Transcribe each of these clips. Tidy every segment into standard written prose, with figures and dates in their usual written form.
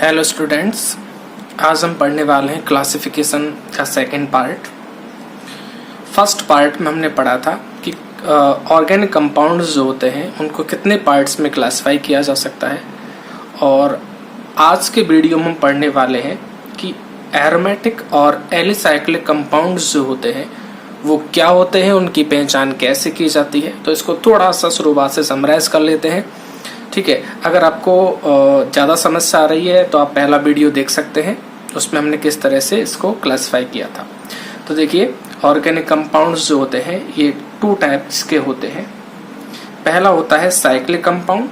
Hello students, आज हम पढ़ने वाले हैं क्लासिफिकेशन का सेकंड पार्ट। फर्स्ट पार्ट में हमने पढ़ा था कि ऑर्गेनिक कंपाउंड्स जो होते हैं उनको कितने पार्ट्स में क्लासिफाई किया जा सकता है, और आज के वीडियो में हम पढ़ने वाले हैं कि एरोमेटिक और एलिसाइक्लिक कंपाउंड्स जो होते हैं वो क्या होते हैं, उनकी पहचान कैसे की जाती है। तो इसको थोड़ा सा शुरुआत से समराइज कर लेते हैं, ठीक है। अगर आपको ज़्यादा समस्या आ रही है तो आप पहला वीडियो देख सकते हैं, उसमें हमने किस तरह से इसको क्लासिफाई किया था। तो देखिए, ऑर्गेनिक कंपाउंड्स जो होते हैं ये टू टाइप्स के होते हैं। पहला होता है साइक्लिक कंपाउंड,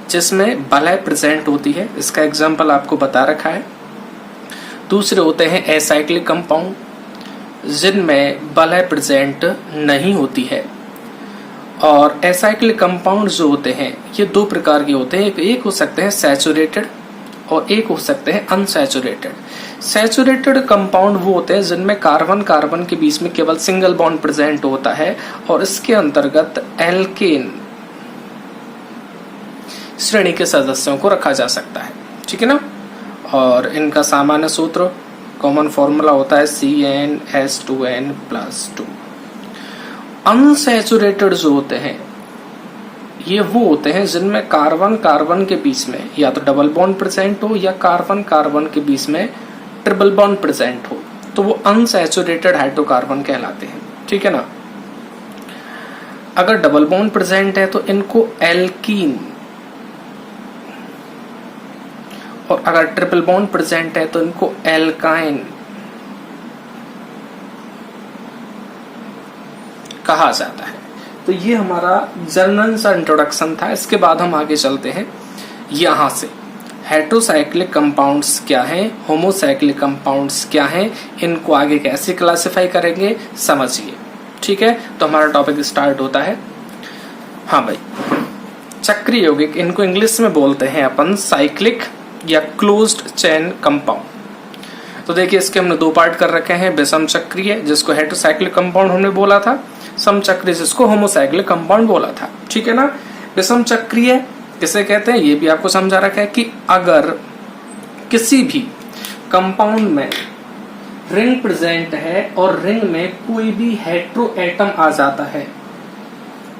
जिसमें बलय प्रेजेंट होती है, इसका एग्जाम्पल आपको बता रखा है। दूसरे होते हैं एसाइक्लिक कंपाउंड, जिनमें बलय प्रेजेंट नहीं होती है। और एसाइक्लिक कंपाउंड जो होते हैं ये दो प्रकार के होते हैं, एक हो सकते हैं सैचुरेटेड और एक हो सकते हैं अनसैचुरेटेड। सैचुरेटेड कंपाउंड वो होते हैं जिनमें कार्बन कार्बन के बीच में केवल सिंगल बॉन्ड प्रेजेंट होता है, और इसके अंतर्गत एल्केन श्रेणी के सदस्यों को रखा जा सकता है, ठीक है ना। और इनका सामान्य सूत्र, कॉमन फॉर्मूला होता है CnH2n+2। अनसैचुरेटेड जो होते हैं ये वो होते हैं जिनमें कार्बन कार्बन के बीच में या तो डबल बॉन्ड प्रेजेंट हो या कार्बन कार्बन के बीच में ट्रिपल बॉन्ड प्रेजेंट हो, तो वो अनसैचुरेटेड हाइड्रोकार्बन कहलाते हैं, ठीक है ना। अगर डबल बॉन्ड प्रेजेंट है तो इनको एल्कीन, और अगर ट्रिपल बॉन्ड प्रेजेंट है तो इनको एल्काइन कहा जाता है। तो ये हमारा जनरल सा इंट्रोडक्शन था। इसके बाद हम आगे चलते हैं यहां से। हेटेरोसाइक्लिक कंपाउंड्स क्या हैं, होमोसाइक्लिक कंपाउंड्स क्या हैं, इनको आगे कैसे क्लासिफाई करेंगे समझिए, ठीक है। तो हमारा टॉपिक स्टार्ट होता है। हाँ भाई, चक्रीय यौगिक, इनको इंग्लिश में बोलते हैं अपन साइक्लिक या क्लोज्ड चेन कंपाउंड। तो देखिए, इसके हमने दो पार्ट कर रखे हैं, विषम चक्रीय जिसको हेटेरोसाइक्लिक कंपाउंड हमने बोला था, समचक्रीय जिसको होमोसाइक्लिक कंपाउंड बोला था, ठीक है ना। विषम चक्रीय किसे कहते हैं ये भी आपको समझा रखा है कि अगर किसी भी कंपाउंड में रिंग प्रेजेंट है और रिंग में कोई भी हेटेरो एटम आ जाता है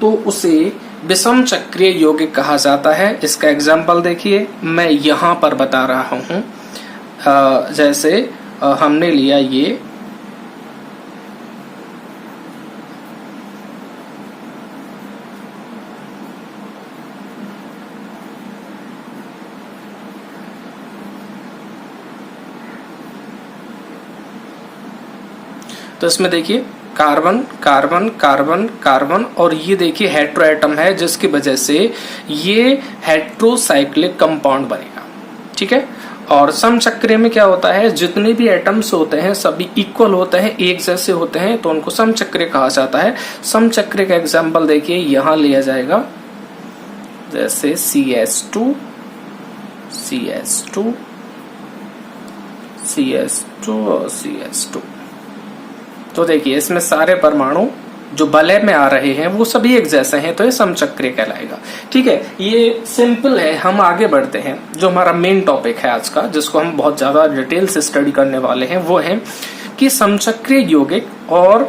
तो उसे विषम चक्रीय यौगिक कहा जाता है। इसका एग्जाम्पल देखिए, मैं यहां पर बता रहा हूं। जैसे हमने लिया ये तो इसमें देखिए कार्बन कार्बन कार्बन कार्बन, और ये देखिए हेटेरो एटम है जिसकी वजह से ये हेटेरोसाइक्लिक कंपाउंड बनेगा, ठीक है। और समचक्रीय में क्या होता है, जितने भी एटम्स होते हैं सभी इक्वल होते हैं, एक जैसे होते हैं, तो उनको समचक्रीय कहा जाता है। समचक्रीय का एग्जाम्पल देखिए यहां लिया जाएगा, जैसे CH2 CH2 CH2 और CH2। तो देखिए, इसमें सारे परमाणु जो बलय में आ रहे हैं वो सभी एक जैसे हैं, तो ये समचक्रीय कहलाएगा, ठीक है। ये सिंपल है। हम आगे बढ़ते हैं, जो हमारा मेन टॉपिक है आज का, जिसको हम बहुत ज्यादा डिटेल से स्टडी करने वाले हैं, वो है कि समचक्रीय यौगिक और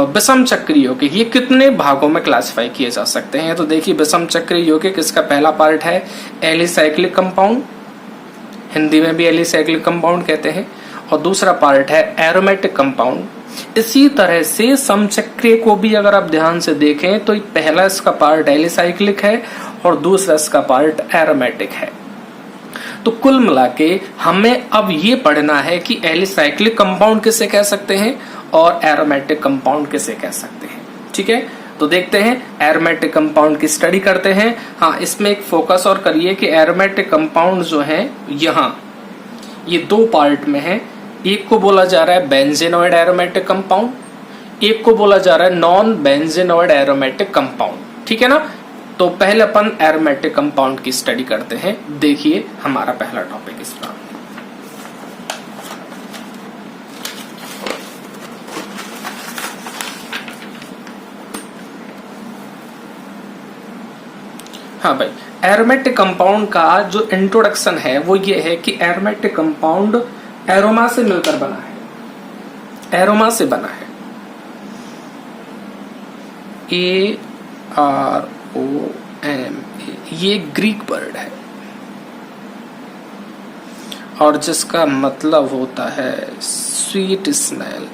विषम चक्रीय यौगिक ये कितने भागों में क्लासिफाई किए जा सकते हैं। तो देखिए, विषम चक्रीय यौगिक, इसका पहला पार्ट है एलिसाइक्लिक कंपाउंड, हिंदी में भी एलिसाइक्लिक कंपाउंड कहते हैं, और दूसरा पार्ट है एरोमेटिक कंपाउंड। इसी तरह से समचक्रीय को भी अगर आप ध्यान से देखें तो पहला इसका पार्ट एलिसाइक्लिक है और दूसरा इसका पार्ट एरोमेटिक है। तो कुल मिलाके हमें अब ये पढ़ना है कि एलिसाइक्लिक कंपाउंड किसे कह सकते हैं और एरोमेटिक कंपाउंड किसे कह सकते हैं, ठीक है। तो देखते हैं, एरोमेटिक कंपाउंड की स्टडी करते हैं। हाँ, इसमें एक फोकस और करिए कि एरोमेटिक कंपाउंड जो है यहाँ ये दो पार्ट में है। एक को बोला जा रहा है बेंजीनोइड एरोमेटिक कंपाउंड, एक को बोला जा रहा है नॉन बेंजीनोइड एरोमेटिक कंपाउंड, ठीक है ना। तो पहले अपन एरोमेटिक कंपाउंड की स्टडी करते हैं। देखिए, हमारा पहला टॉपिक इस पर। हाँ भाई, एरोमेटिक कंपाउंड का जो इंट्रोडक्शन है वो ये है कि एरोमेटिक कंपाउंड एरोमा से मिलकर बना है, एरोमा से बना है। AROMA, ये ग्रीक वर्ड है और जिसका मतलब होता है स्वीट स्मेल।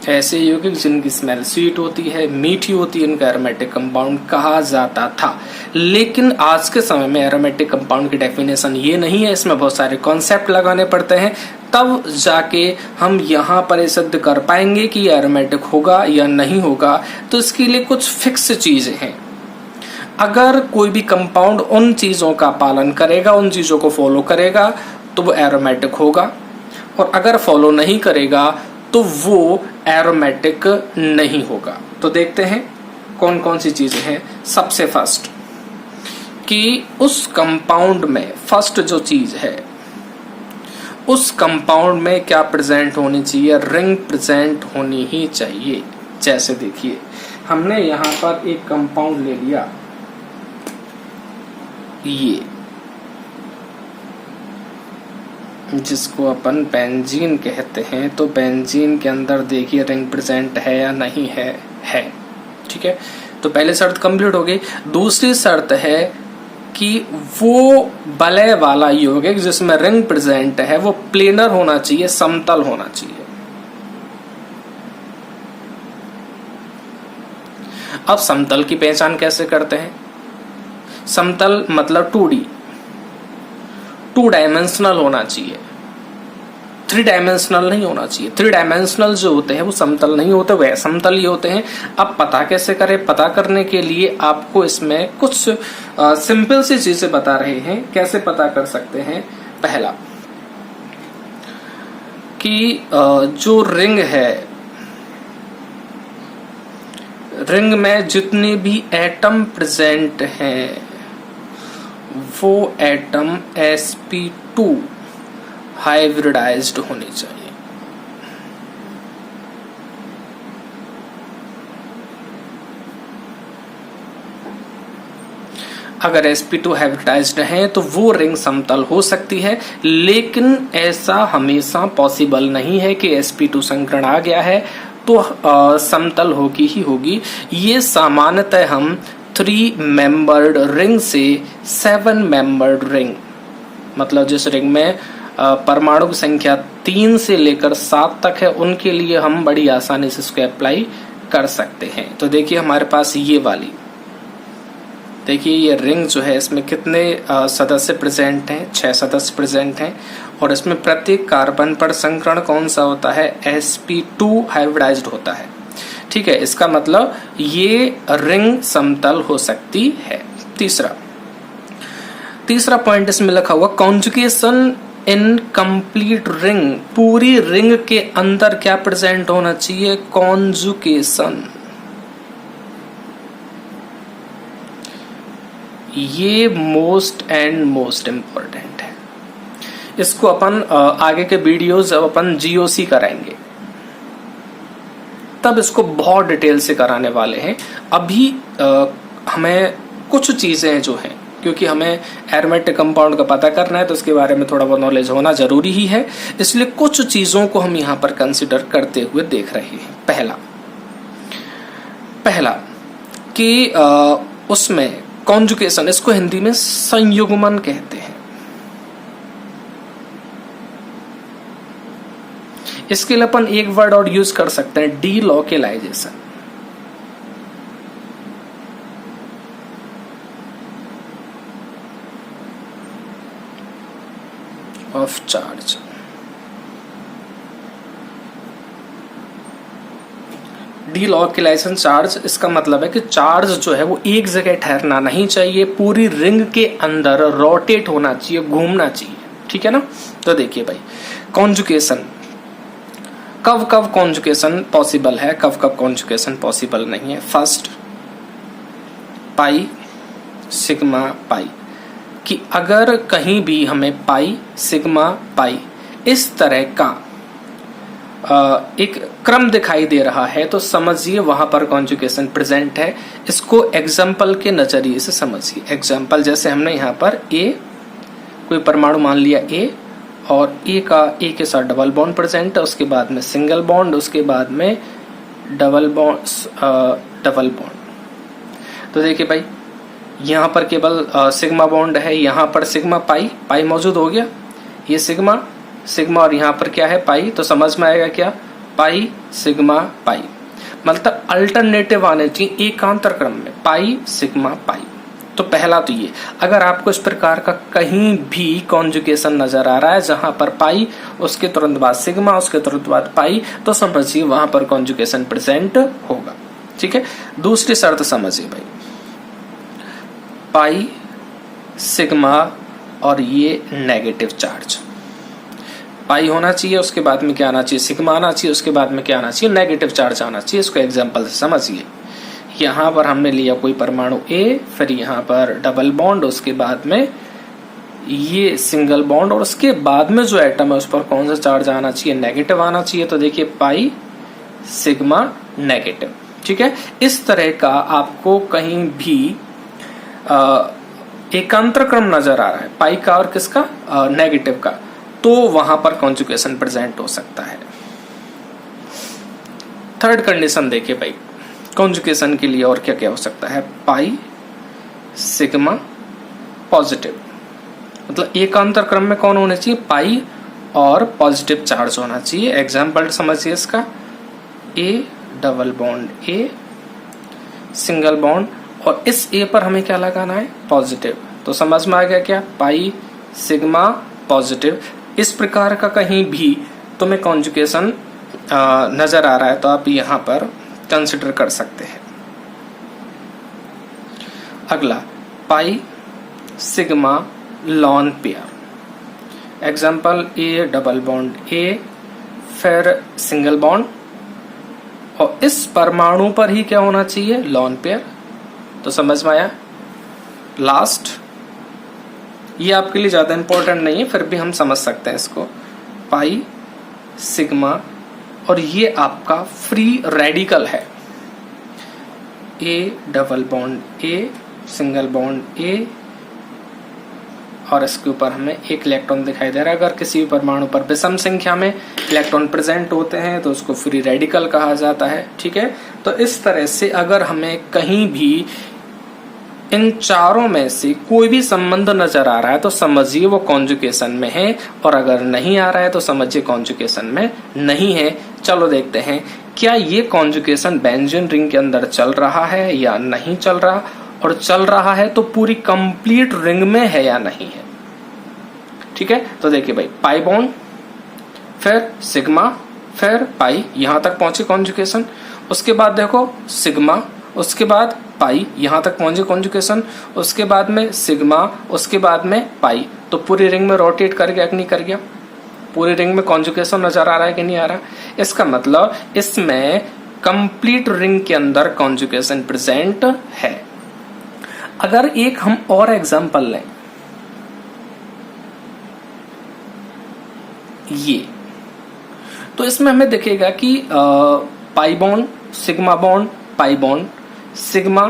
ऐसे यौगिक जिनकी स्मेल स्वीट होती है, मीठी होती है, इनका एरोमेटिक कंपाउंड कहा जाता था। लेकिन आज के समय में एरोमेटिक कंपाउंड की डेफिनेशन ये नहीं है, इसमें बहुत सारे कॉन्सेप्ट लगाने पड़ते हैं, तब जाके हम यहाँ पर सिद्ध कर पाएंगे कि एरोमेटिक होगा या नहीं होगा। तो इसके लिए कुछ फिक्स चीजें हैं। अगर कोई भी कंपाउंड उन चीजों का पालन करेगा, उन चीजों को फॉलो करेगा, तो वो एरोमेटिक होगा, और अगर फॉलो नहीं करेगा तो वो एरोमेटिक नहीं होगा। तो देखते हैं कौन कौन सी चीजें हैं। सबसे फर्स्ट कि उस कंपाउंड में फर्स्ट जो चीज है, उस कंपाउंड में क्या प्रेजेंट होनी चाहिए, रिंग प्रेजेंट होनी ही चाहिए। जैसे देखिए, हमने यहां पर एक कंपाउंड ले लिया, ये जिसको अपन बेंजीन कहते हैं। तो बेंजीन के अंदर देखिए रिंग प्रेजेंट है या नहीं है। ठीक है, तो पहली शर्त कंप्लीट हो गई। दूसरी शर्त है कि वो वलय वाला यौगिक जिसमें रिंग प्रेजेंट है वो प्लेनर होना चाहिए, समतल होना चाहिए। अब समतल की पहचान कैसे करते हैं? समतल मतलब 2D, 2 डायमेंशनल होना चाहिए, 3 डायमेंशनल नहीं होना चाहिए। 3 डायमेंशनल जो होते हैं वो समतल नहीं होते, वह समतल ही होते हैं। अब पता कैसे करें? पता करने के लिए आपको इसमें कुछ सिंपल सी चीजें बता रहे हैं, कैसे पता कर सकते हैं। पहला कि जो रिंग है, रिंग में जितने भी एटम प्रेजेंट हैं वो एटम sp2 हाइब्रिडाइज्ड होनी चाहिए। अगर sp2 हाइब्रिडाइज्ड है तो वो रिंग समतल हो सकती है, लेकिन ऐसा हमेशा पॉसिबल नहीं है कि sp2 संकरण आ गया है तो समतल होगी ही होगी। ये सामान्यतः हम 3 मेंबर्ड रिंग से 7 मेंबर्ड रिंग, मतलब जिस रिंग में परमाणु की संख्या 3 से लेकर 7 तक है, उनके लिए हम बड़ी आसानी से इसको अप्लाई कर सकते हैं। तो देखिए हमारे पास ये वाली, देखिए ये रिंग जो है इसमें कितने सदस्य प्रेजेंट हैं? 6 सदस्य प्रेजेंट हैं, और इसमें प्रत्येक कार्बन पर संकरण कौन सा होता है? sp2 हाइब्रिडाइज्ड होता है। ठीक है, इसका मतलब ये रिंग समतल हो सकती है। तीसरा पॉइंट इसमें लिखा हुआ कॉन्जुगेशन इन कंप्लीट रिंग, पूरी रिंग के अंदर क्या प्रेजेंट होना चाहिए? कॉन्जुगेशन। ये मोस्ट इम्पोर्टेंट है। इसको अपन आगे के वीडियोस जब अपन जीओसी कराएंगे तब इसको बहुत डिटेल से कराने वाले हैं। अभी हमें कुछ चीजें जो हैं, क्योंकि हमें एरोमेटिक कंपाउंड का पता करना है तो उसके बारे में थोड़ा बहुत नॉलेज होना जरूरी ही है, इसलिए कुछ चीजों को हम यहाँ पर कंसिडर करते हुए देख रहे हैं। पहला कि उसमें कॉन्जुगेशन, इसको हिंदी में संयुग्मन कहते हैं। इसके लिए अपन एक वर्ड और यूज कर सकते हैं, delocalisation. Of charge. Delocalisation charge, इसका मतलब है कि चार्ज जो है वो एक जगह ठहरना नहीं चाहिए, पूरी रिंग के अंदर रोटेट होना चाहिए, घूमना चाहिए। ठीक है ना? तो देखिए भाई, कॉन्जुगेशन कब कब कॉन्जुगेशन पॉसिबल है, कब कब कॉन्जुगेशन पॉसिबल नहीं है। फर्स्ट, पाई सिग्मा पाई, कि अगर कहीं भी हमें पाई सिग्मा पाई इस तरह का एक क्रम दिखाई दे रहा है तो समझिए वहां पर कॉन्जुगेशन प्रेजेंट है। इसको एग्जाम्पल के नजरिए से समझिए। एग्जाम्पल जैसे हमने यहाँ पर ए, कोई परमाणु मान लिया ए, और ए के साथ डबल बॉन्ड प्रेजेंट है, उसके बाद में सिंगल बॉन्ड, उसके बाद में डबल बॉन्ड। तो देखिए भाई यहाँ पर केवल सिग्मा बॉन्ड है, यहाँ पर सिग्मा पाई मौजूद हो गया, ये सिग्मा और यहाँ पर क्या है पाई, तो समझ में आएगा क्या, पाई सिग्मा पाई, मतलब अल्टरनेटिव आने चाहिए एकांतर क्रम में, पाई सिग्मा पाई। तो पहला तो ये, अगर आपको इस प्रकार का कहीं भी कॉन्जुगेशन नजर आ रहा है जहां पर पाई, उसके तुरंत बाद सिग्मा, उसके तुरंत बाद पाई, तो समझिए वहां पर कॉन्जुगेशन प्रेजेंट होगा। ठीक है, दूसरी शर्त समझिए भाई, पाई सिग्मा और ये नेगेटिव चार्ज, पाई होना चाहिए, उसके बाद में क्या आना चाहिए, सिग्मा आना चाहिए, उसके बाद में क्या आना चाहिए, नेगेटिव चार्ज आना चाहिए। इसको एग्जांपल से समझिए। यहाँ पर हमने लिया कोई परमाणु ए, फिर यहाँ पर डबल बॉन्ड, उसके बाद में ये सिंगल बॉन्ड, और उसके बाद में जो एटम है उस पर कौन सा चार्ज आना चाहिए, नेगेटिव आना चाहिए। तो देखिए पाई सिग्मा नेगेटिव। ठीक है, इस तरह का आपको कहीं भी एकांतर क्रम नजर आ रहा है पाई का और किसका, नेगेटिव का, तो वहां पर कॉन्जुगेशन प्रेजेंट हो सकता है। थर्ड कंडीशन देखिए भाई, कॉन्जुगेशन के लिए और क्या क्या हो सकता है, पाई सिग्मा पॉजिटिव, मतलब एकांतर क्रम में कौन होना चाहिए, पाई और पॉजिटिव चार्ज होना चाहिए। एग्जाम्पल समझिए इसका, ए double bond A, single bond, और इस ए पर हमें क्या लगाना है, पॉजिटिव। तो समझ में आ गया क्या, पाई सिग्मा पॉजिटिव। इस प्रकार का कहीं भी तुम्हें कॉन्जुगेशन नजर आ रहा है तो आप यहाँ पर कंसिडर कर सकते हैं। अगला, pi sigma lone pair. Example, A double bond A, फिर सिंगल बॉन्ड, और इस परमाणु पर ही क्या होना चाहिए, लॉन पेयर। तो समझ में आया। लास्ट, ये आपके लिए ज्यादा इंपॉर्टेंट नहीं है, फिर भी हम समझ सकते हैं इसको, पाई सिग्मा, और ये आपका फ्री रेडिकल है, A double bond A, single bond A, और इसके ऊपर हमें एक इलेक्ट्रॉन दिखाई दे रहा है। अगर किसी भी परमाणु पर विषम संख्या में इलेक्ट्रॉन प्रेजेंट होते हैं तो उसको फ्री रेडिकल कहा जाता है। ठीक है, तो इस तरह से अगर हमें कहीं भी इन चारों में से कोई भी संबंध नजर आ रहा है तो समझिए वो कॉन्जुगेशन में है, और अगर नहीं आ रहा है तो समझिए कॉन्जुगेशन में नहीं है। चलो देखते हैं क्या ये कॉन्जुगेशन बेंजीन रिंग के अंदर चल रहा है या नहीं चल रहा, और चल रहा है तो पूरी कंप्लीट रिंग में है या नहीं है। ठीक है, तो देखिए भाई, पाई बॉन्ड, फिर सिग्मा, फिर पाई, यहां तक पहुंचे कॉन्जुगेशन, उसके बाद देखो सिग्मा, उसके बाद पाई, यहां तक पहुंचे कॉन्जुगेशन, उसके बाद में सिग्मा, उसके बाद में पाई। तो पूरी रिंग में रोटेट कर गया कि नहीं कर गया, पूरी रिंग में कॉन्जुगेशन नजर आ रहा है कि नहीं आ रहा। इसका मतलब इसमें कंप्लीट रिंग के अंदर कॉन्जुगेशन प्रेजेंट है। अगर एक हम और एग्जांपल लें, ये, तो इसमें हमें दिखेगा कि pi bond, sigma bond, pi bond, sigma.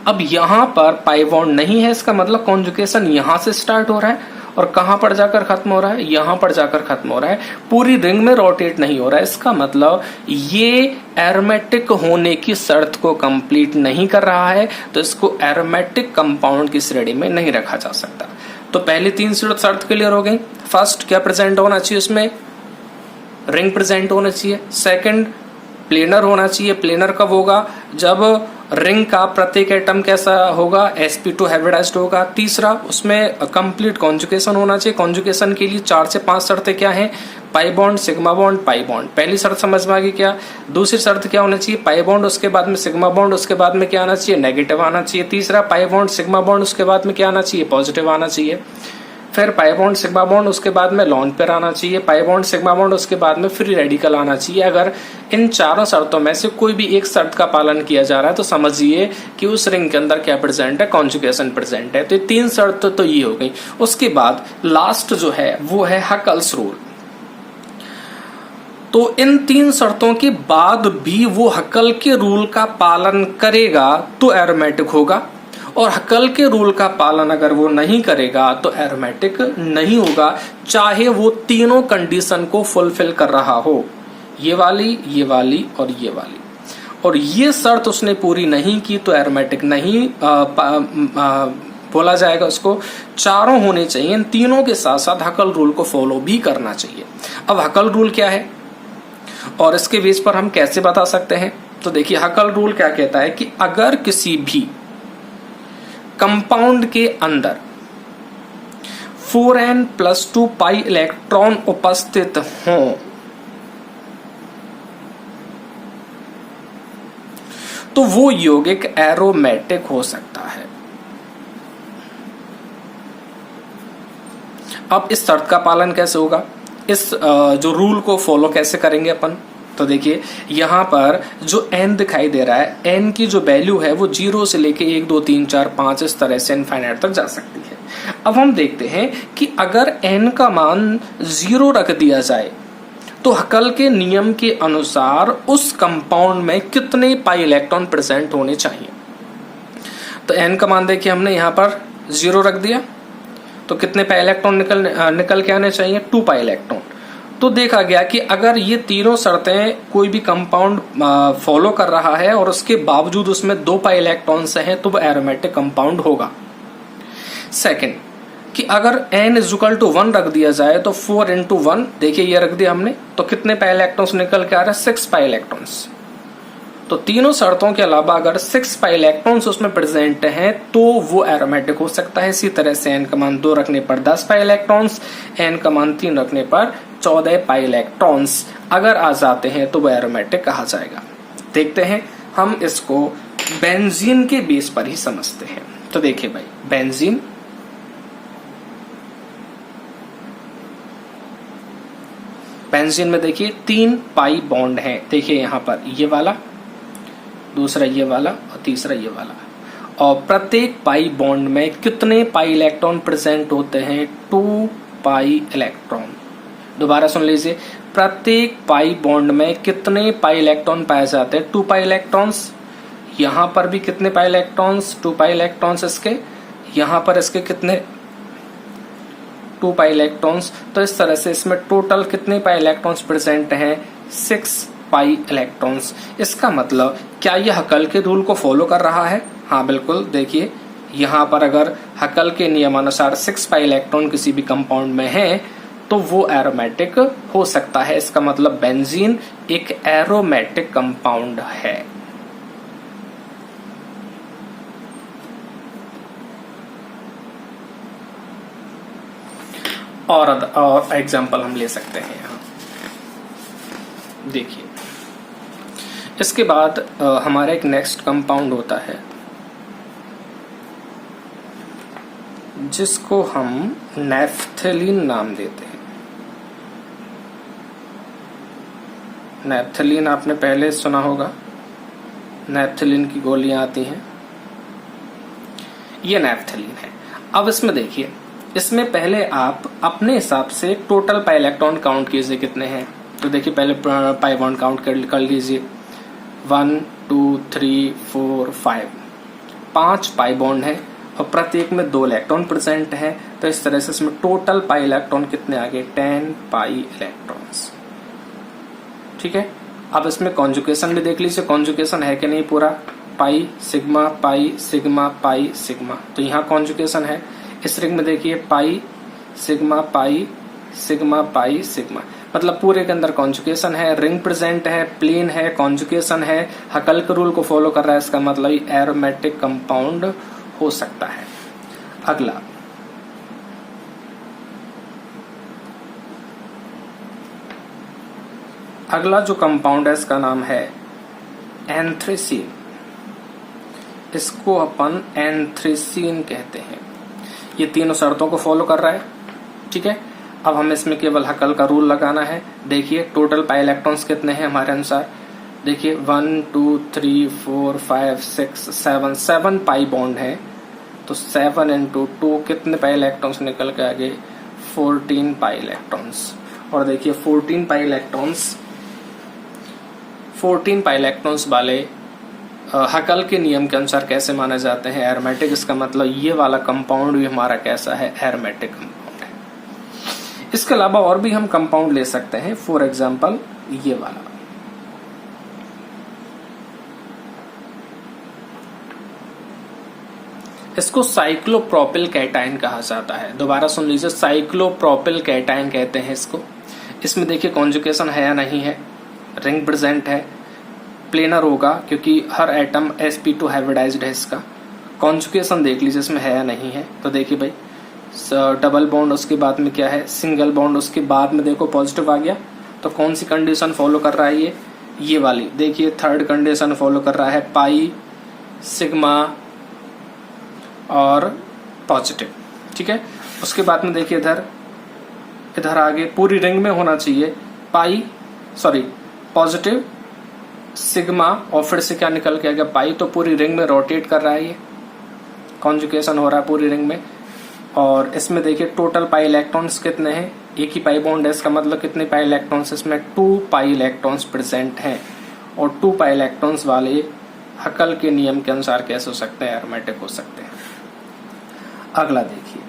अब यहां पर पाई बॉन्ड नहीं है, इसका मतलब कॉन्जुगेशन यहां से स्टार्ट हो रहा है और कहां पर जाकर खत्म हो रहा है, यहां पर जाकर खत्म हो रहा है, पूरी रिंग में रोटेट नहीं हो रहा है। इसका मतलब ये एरोमेटिक होने की शर्त को कंप्लीट नहीं कर रहा है, तो इसको एरोमेटिक कंपाउंड की श्रेणी में नहीं रखा जा सकता। तो पहली तीन शर्त क्लियर हो गई। फर्स्ट, क्या प्रेजेंट होना चाहिए उसमें, रिंग प्रेजेंट होना चाहिए। सेकंड, प्लेनर होना चाहिए। प्लेनर कब होगा, जब रिंग का प्रत्येक एटम कैसा होगा, sp2 हाइब्रिडाइज्ड होगा। तीसरा, उसमें कंप्लीट कॉन्जुगेशन होना चाहिए। कॉन्जुगेशन के लिए 4 से 5 शर्तें क्या हैं, pi bond, sigma bond, pi bond. पहली शर्त समझ में आ गई क्या। दूसरी शर्त क्या होना चाहिए, पाई बॉन्ड, उसके बाद में सिग्मा बॉन्ड, उसके बाद में क्या आना चाहिए, नेगेटिव आना चाहिए। तीसरा, पाई बॉन्ड, सिग्मा बॉन्ड, उसके बाद में क्या आना चाहिए, पॉजिटिव आना चाहिए। फिर पाई बॉन्ड, सिग्मा बॉन्ड, उसके बाद में लॉन पेयर आना चाहिए। पाई बॉन्ड, सिग्मा बॉन्ड, उसके बाद में फ्री रेडिकल आना चाहिए। अगर इन चारों शर्तों में से कोई भी एक शर्त का पालन किया जा रहा है तो समझिए कि उस रिंग के अंदर क्या प्रेजेंट है, कॉन्जुगेशन प्रेजेंट है। तो ये 3 शर्त तो ये हो गई। उसके बाद लास्ट जो है वो है हकल्स रूल। तो इन 3 शर्तों के बाद भी वो हकल के रूल का पालन करेगा तो एरोमेटिक होगा, और हकल के रूल का पालन अगर वो नहीं करेगा तो एरोमेटिक नहीं होगा, चाहे वो तीनों कंडीशन को फुलफिल कर रहा हो, ये वाली, ये वाली और ये वाली। और ये शर्त उसने पूरी नहीं की तो एरोमेटिक नहीं बोला जाएगा उसको। चारों होने चाहिए, इन तीनों के साथ साथ हकल रूल को फॉलो भी करना चाहिए। अब हकल रूल क्या है और इसके बेस पर हम कैसे बता सकते हैं? तो देखिए, हकल रूल क्या कहता है कि अगर किसी भी कंपाउंड के अंदर 4n+2 पाई इलेक्ट्रॉन उपस्थित हों तो वो यौगिक एरोमेटिक हो सकता है। अब इस शर्त का पालन कैसे होगा, इस जो रूल को फॉलो कैसे करेंगे अपन? तो देखिए, यहां पर जो n दिखाई दे रहा है, n की जो वैल्यू है वो 0 से लेके 1 2 3 4 5 इस तरह से इनफाइनाइट तक जा सकती है। अब हम देखते हैं कि अगर n का मान 0 रख दिया जाए तो हकल के नियम के अनुसार उस कंपाउंड में कितने पाई इलेक्ट्रॉन प्रेजेंट होने चाहिए। तो n का मान देखिए, हमने यहाँ पर 0 रख दिया तो कितने पाई इलेक्ट्रॉन निकल के आने चाहिए? 2 पाई इलेक्ट्रॉन। तो देखा गया कि अगर ये तीनों शर्तें कोई भी कंपाउंड फॉलो कर रहा है और उसके बावजूद उसमें 2 पाई इलेक्ट्रॉन्स हैं तो वो एरोमेटिक कंपाउंड होगा। सेकंड, कि अगर n=1 रख दिया जाए तो 4 × 1, देखिए ये रख दिया हमने, तो कितने पाई इलेक्ट्रॉन्स निकल के आ रहे हैं? 6 पाई इलेक्ट्रॉन्स। तो तीनों शर्तों के अलावा अगर 6 पाई इलेक्ट्रॉन्स उसमें प्रेजेंट हैं तो वो एरोमेटिक हो सकता है। इसी तरह से n का मान 2 रखने पर 10 पाई इलेक्ट्रॉन्स, n का मान 3 रखने पर 14 पाई इलेक्ट्रॉन्स अगर आ जाते हैं तो वो एरोमेटिक कहा जाएगा। देखते हैं, हम इसको बेंजीन के बेस पर ही समझते हैं। तो देखिए भाई, बेंजीन में देखिए 3 पाई बॉन्ड है। देखिए यहाँ पर ये वाला, दूसरा ये वाला और तीसरा ये वाला, और प्रत्येक पाई बॉन्ड में कितने पाई इलेक्ट्रॉन प्रेजेंट होते हैं? 2 पाई इलेक्ट्रॉन। दोबारा सुन लीजिए, प्रत्येक पाई बॉन्ड में कितने पाई इलेक्ट्रॉन पाए जाते हैं? 2 पाई इलेक्ट्रॉन्स। यहां पर भी कितने पाई इलेक्ट्रॉन्स? 2 पाई इलेक्ट्रॉन्स इसके, यहां पर इसके कितने? 2 पाई इलेक्ट्रॉन्स। तो इस तरह से इसमें टोटल कितने पाई इलेक्ट्रॉन्स प्रेजेंट हैं? 6 पाई इलेक्ट्रॉन्स। इसका मतलब क्या यह हकल के रूल को फॉलो कर रहा है? हाँ बिल्कुल। देखिए यहाँ पर अगर हकल के नियमानुसार 6 पाई इलेक्ट्रॉन किसी भी कंपाउंड में है तो वो एरोमेटिक हो सकता है। इसका मतलब बेंजीन एक एरोमेटिक कंपाउंड है। और एग्जांपल हम ले सकते हैं यहाँ। देखिए, इसके बाद हमारा एक नेक्स्ट कंपाउंड होता है जिसको हम नैफ्थलीन नाम देते हैं। नैफ्थलीन आपने पहले सुना होगा, नैफ्थलीन की गोलियां आती हैं, ये नैफ्थलीन है। अब इसमें देखिए, इसमें पहले आप अपने हिसाब से टोटल पाई इलेक्ट्रॉन काउंट कीजिए कितने हैं। तो देखिए पहले पाई बॉन्ड काउंट कर लीजिए, 1 2 3 4 5, 5 पाई बॉन्ड है और प्रत्येक में 2 इलेक्ट्रॉन प्रेजेंट है। तो इस तरह से इसमें टोटल पाई इलेक्ट्रॉन कितने आ गए? 10 पाई इलेक्ट्रॉन्स। ठीक है, अब इसमें कॉन्जुगेशन भी देख लीजिए, कॉन्जुगेशन है कि नहीं पूरा? Pi sigma pi sigma pi sigma, तो यहाँ कॉन्जुगेशन है। इस रिंग में देखिए pi sigma pi sigma pi sigma, मतलब पूरे के अंदर कॉन्जुगेशन है, रिंग प्रेजेंट है, प्लेन है, कॉन्जुगेशन है, हकल के रूल को फॉलो कर रहा है। इसका मतलब एरोमेटिक कंपाउंड हो सकता है। अगला जो कंपाउंड है इसका नाम है एंथ्रेसीन। इसको अपन एंथ्रेसीन कहते हैं। ये तीनों शर्तों को फॉलो कर रहा है। ठीक है, अब हमें इसमें केवल हकल का रूल लगाना है। देखिए टोटल पाई इलेक्ट्रॉन्स कितने हैं हमारे अनुसार? देखिए 1 2 3 4 5 6 7, 7 पाई बॉन्ड है। तो 7 × 2 कितने पाई इलेक्ट्रॉन्स निकल के आ गए? 14 पाई इलेक्ट्रॉन्स। और देखिए 14 पाई इलेक्ट्रॉन्स 14 पाई इलेक्ट्रॉन्स वाले हकल के नियम के अनुसार कैसे माने जाते हैं? एरोमेटिक। इसका मतलब ये वाला कंपाउंड भी हमारा कैसा है? एरोमेटिक कंपाउंड है। इसके अलावा और भी हम कंपाउंड ले सकते हैं, फॉर एग्जांपल ये वाला। इसको साइक्लोप्रोपिल कैटाइन कहा जाता है। दोबारा सुन लीजिए, साइक्लोप्रोपिल कैटाइन कहते हैं इसको। इसमें देखिए कॉन्जुगेशन है या नहीं है, रिंग प्रेजेंट है, प्लेनर होगा क्योंकि हर एटम sp2 हाइब्रिडाइज्ड है। इसका कॉन्जुगेशन देख लीजिए इसमें है या नहीं है। तो देखिए भाई, डबल बॉन्ड, उसके बाद में क्या है? सिंगल बॉन्ड, उसके बाद में देखो पॉजिटिव आ गया। तो कौन सी कंडीशन फॉलो कर रहा है ये वाली? देखिए थर्ड कंडीशन फॉलो कर रहा है, पाई, सिग्मा और पॉजिटिव। ठीक है, उसके बाद में देखिए इधर आगे पूरी रिंग में होना चाहिए पॉजिटिव, सिग्मा और फिर से क्या निकल के आ गया? पाई। तो पूरी रिंग में रोटेट कर रहा है, ये कॉन्जुगेशन हो रहा है पूरी रिंग में। और इसमें देखिए टोटल पाई इलेक्ट्रॉन्स कितने हैं? एक ही पाई बॉन्ड है, इसका मतलब कितने पाई इलेक्ट्रॉन्स? इसमें 2 पाई इलेक्ट्रॉन्स प्रेजेंट हैं। और 2 पाई इलेक्ट्रॉन्स वाले हकल के नियम के अनुसार कैसे हो सकते हैं? एरोमेटिक हो सकते हैं। अगला देखिए,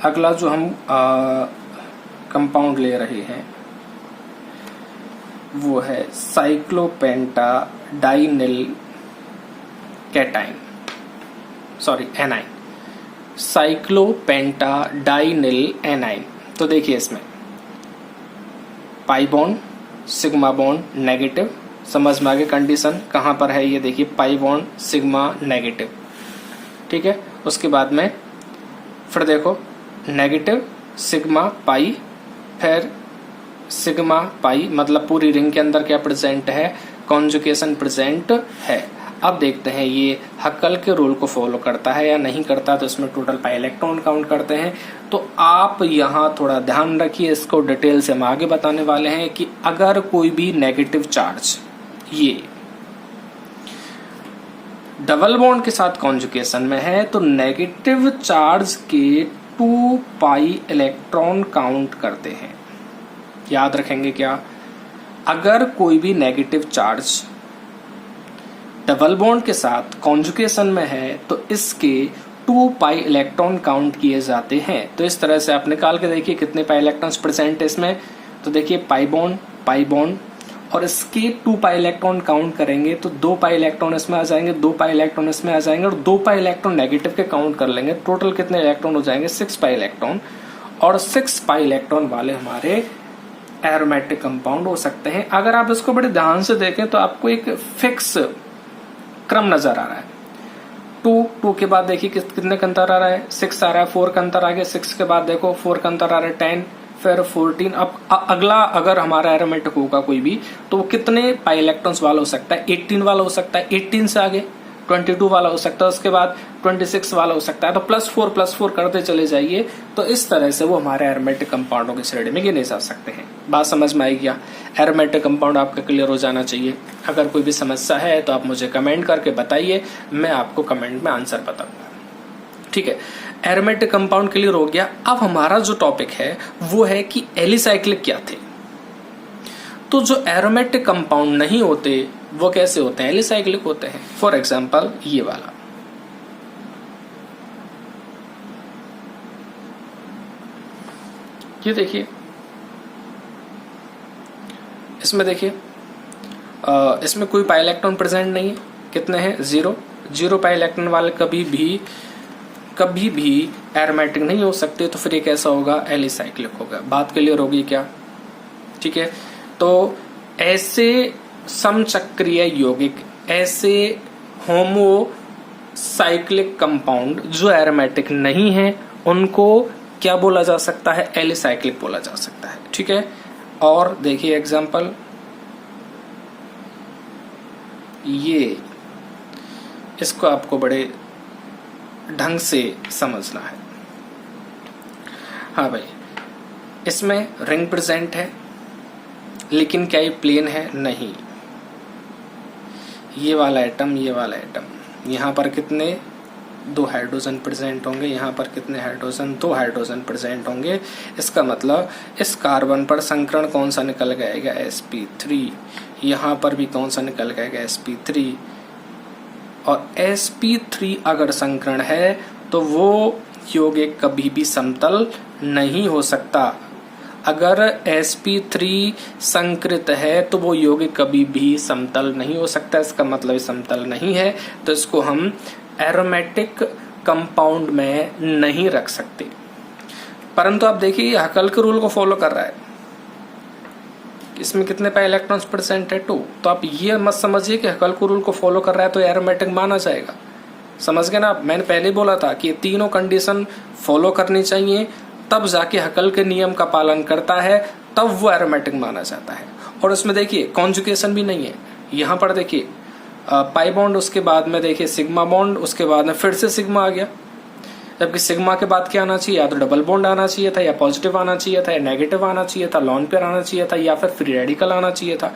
अगला जो हम कंपाउंड ले रहे हैं वो है साइक्लोपेंटाडाइनिल कैटाइन, एनाइन, साइक्लोपेंटाडाइनिल एनाइन। तो देखिए इसमें pi bond, sigma bond negative, समझ में आगे कंडीशन कहां पर है? ये देखिए पाई बॉन्ड, सिग्मा नेगेटिव। ठीक है, उसके बाद में फिर देखो नेगेटिव, सिग्मा, पाई, फिर सिग्मा पाई, मतलब पूरी रिंग के अंदर क्या प्रेजेंट है? कॉन्जुगेशन प्रेजेंट है। अब देखते हैं ये हकल के रूल को फॉलो करता है या नहीं करता। तो इसमें टोटल पाई इलेक्ट्रॉन काउंट करते हैं। तो आप यहाँ थोड़ा ध्यान रखिए, इसको डिटेल से हम आगे बताने वाले हैं कि अगर कोई भी नेगेटिव चार्ज ये डबल बॉन्ड के साथ कॉन्जुगेशन में है तो नेगेटिव चार्ज के 2 पाई इलेक्ट्रॉन काउंट करते हैं। याद रखेंगे क्या? अगर कोई भी नेगेटिव चार्ज डबल बॉन्ड के साथ कॉन्जुगेशन में है तो इसके 2 पाई इलेक्ट्रॉन काउंट किए जाते हैं। तो इस तरह से आप निकाल के देखिए कितने पाई इलेक्ट्रॉन्स प्रेजेंट है इसमें। तो देखिए पाई बॉन्ड और इसके 2 पाई इलेक्ट्रॉन काउंट करेंगे तो 2 पाई इलेक्ट्रॉन इसमें आ जाएंगे, 2 पाई इलेक्ट्रॉन इसमें आ जाएंगे और 2 पाई इलेक्ट्रॉन नेगेटिव के काउंट कर लेंगे। टोटल कितने इलेक्ट्रॉन हो जाएंगे? 6 पाई इलेक्ट्रॉन। और 6 पाई इलेक्ट्रॉन वाले हमारे एरोमेटिक कंपाउंड हो सकते हैं। अगर आप इसको बड़े ध्यान से देखें तो आपको एक फिक्स क्रम नजर आ रहा है। 2 के बाद देखिए कितने का अंतर आ रहा है? 6 आ रहा है, 4 का अंतर आ गया, 6 के बाद देखो 4 का अंतर आ रहा है, 10, फिर 14। अब अगला अगर हमारा एरोमेटिक होगा कोई भी तो वो कितने पाई इलेक्ट्रॉन्स वाला हो सकता है? 18 वाला हो सकता है, 18 से आगे 22 वाला हो सकता है, उसके बाद 26 वाला हो सकता है। तो +4 करते चले जाइए। तो इस तरह से वो हमारे एरोमेटिक कंपाउंडों की श्रेणी में गिने जा सकते हैं। बात समझ में आई क्या? एरोमेटिक कंपाउंड आपका क्लियर हो जाना चाहिए। अगर कोई भी समस्या है तो आप मुझे कमेंट करके बताइए, मैं आपको कमेंट में आंसर बताऊंगा। ठीक है, एरोमेटिक कंपाउंड क्लियर हो गया। अब हमारा जो टॉपिक है वो है कि एलिसाइक्लिक क्या थे। तो जो एरोमेटिक कंपाउंड नहीं होते वो कैसे होते हैं? एलिसाइक्लिक होते हैं। फॉर एग्जांपल ये वाला, ये देखिए, इसमें देखिए इसमें कोई पाई इलेक्ट्रॉन प्रेजेंट नहीं है। कितने हैं? 0 पाई इलेक्ट्रॉन वाले कभी भी एरोमेटिक नहीं हो सकते। तो फिर ये कैसा होगा? एलिसाइक्लिक होगा। बात क्लियर होगी क्या? ठीक है, तो ऐसे समचक्रीय यौगिक, ऐसे होमोसाइक्लिक कंपाउंड जो एरोमेटिक नहीं है उनको क्या बोला जा सकता है? एलिसाइक्लिक बोला जा सकता है। ठीक है, और देखिए एग्जांपल, ये इसको आपको बड़े ढंग से समझना है। हाँ भाई, इसमें रिंग प्रेजेंट है लेकिन क्या ये प्लेन है? नहीं। ये वाला एटम, यहाँ पर कितने 2 हाइड्रोजन प्रेजेंट होंगे, यहाँ पर कितने हाइड्रोजन, 2 हाइड्रोजन प्रेजेंट होंगे। इसका मतलब इस कार्बन पर संकरण कौन सा निकल जाएगा, sp3। यहाँ पर भी कौन सा निकल जाएगा, sp3। और sp3 अगर संकरण है तो वो यौगिक कभी भी समतल नहीं हो सकता। अगर sp3 संकृत है तो वो यौगिक कभी भी समतल नहीं हो सकता। इसका मतलब समतल नहीं है तो इसको हम एरोमेटिक कंपाउंड में नहीं रख सकते। परंतु आप देखिए हकल के रूल को फॉलो कर रहा है। इसमें कितने पे इलेक्ट्रॉन्स प्रेजेंट है, 2। तो आप ये मत समझिए कि हकल के रूल को फॉलो कर रहा है तो एरोमेटिक माना जाएगा। समझ गए ना आप? मैंने पहले ही बोला था कि ये तीनों कंडीशन फॉलो करनी चाहिए, तब जाके हकल के नियम का पालन करता है, तब वो एरोमेटिक माना जाता है। और उसमें देखिए कॉन्जुगेशन भी नहीं है। यहाँ पर देखिए पाई बॉन्ड, उसके बाद में देखिए सिग्मा बॉन्ड, उसके बाद में फिर से सिग्मा आ गया। जबकि सिग्मा के बाद क्या आना चाहिए, या तो डबल बॉन्ड आना चाहिए था, या पॉजिटिव आना चाहिए था, या नेगेटिव आना चाहिए था, लॉन पेयर आना चाहिए था, या फिर फ्री रेडिकल आना चाहिए था।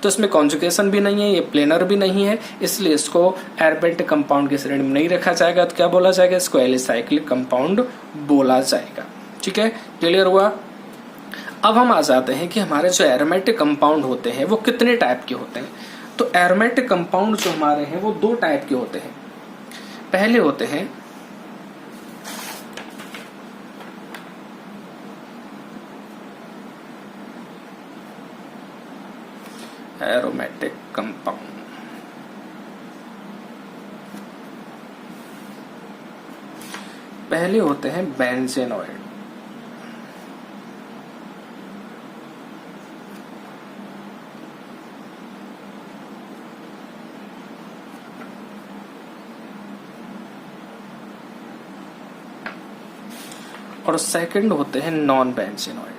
तो इसमें कॉन्जुगेशन भी नहीं है, ये प्लेनर भी नहीं है, इसलिए इसको एरोमेटिक कंपाउंड की श्रेणी में नहीं रखा जाएगा। तो क्या बोला जाएगा, इसको एलिसाइक्लिक कंपाउंड बोला जाएगा। ठीक है, क्लियर हुआ? अब हम आ जाते हैं कि हमारे जो एरोमेटिक कंपाउंड होते हैं वो कितने टाइप के होते हैं। तो एरोमेटिक कंपाउंड जो हमारे हैं वो 2 टाइप के होते हैं। पहले होते हैं एरोमेटिक कंपाउंड। पहले होते हैं बेंजेनॉइड। और सेकंड होते हैं नॉन बेंजेनॉइड।